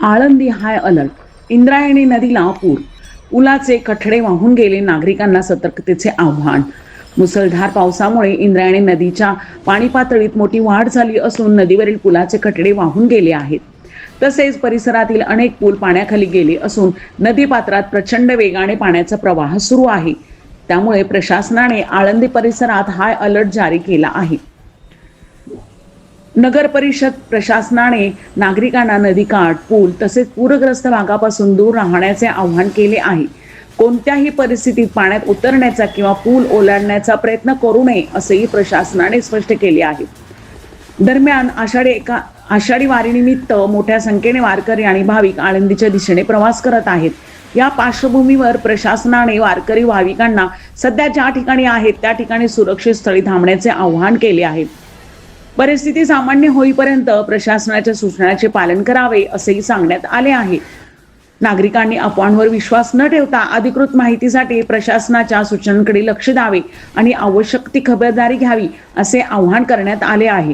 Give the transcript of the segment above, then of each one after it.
Alandi high alert. Indrayani नदीला पूर. पुलाचे कठडे वाहून गेले. नागरिकांना सतर्कतेचे आव्हान. मुसळधार पावसामुळे इंद्रायणी नदीच्या पाणी पातळीत मोठी वाढ झाली असून नदीवरील पुलाचे कठडे वाहून गेले आहेत. तसेच परिसरातील अनेक पूल पाण्याखाली गेले असून नदी पात्रात प्रचंड वेगाने पाण्याचा प्रवाह सुरू आहे. त्यामुळे प्रशासनाने आळंदी परिसरात हाय अलर्ट जारी केला आहे. नगर परिषद प्रशासनाने नागरिकांना नदीकाठ, पूल तसेच पूरग्रस्त भागापासून दूर राहण्याचे आवाहन केले आहे. कोणत्याही परिस्थितीत पाण्यात उतरण्याचा किंवा पूल ओलांडण्याचा प्रयत्न करू नये असेही प्रशासनाने स्पष्ट केले आहे. दरम्यान आषाढी वारीनिमित्त मोठ्या संख्येने वारकरी आणि भाविक आळंदीच्या दिशेने प्रवास करत आहेत. या पार्श्वभूमीवर प्रशासनाने वारकरी भाविकांना सध्या ज्या ठिकाणी आहेत त्या ठिकाणी सुरक्षित स्थळी थांबण्याचे आवाहन केले आहे. परिस्थिती सामान्य होईपर्यंत प्रशासनाच्या सूचनांचे पालन करावे असेही सांगण्यात आले आहे. नागरिकांनी अफवांवर विश्वास न ठेवता अधिकृत माहितीसाठी प्रशासनाच्या सूचनांकडे लक्ष द्यावे आणि आवश्यक ती खबरदारी घ्यावी असे आवाहन करण्यात आले आहे.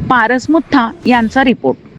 पारस मुथा यांचा रिपोर्ट.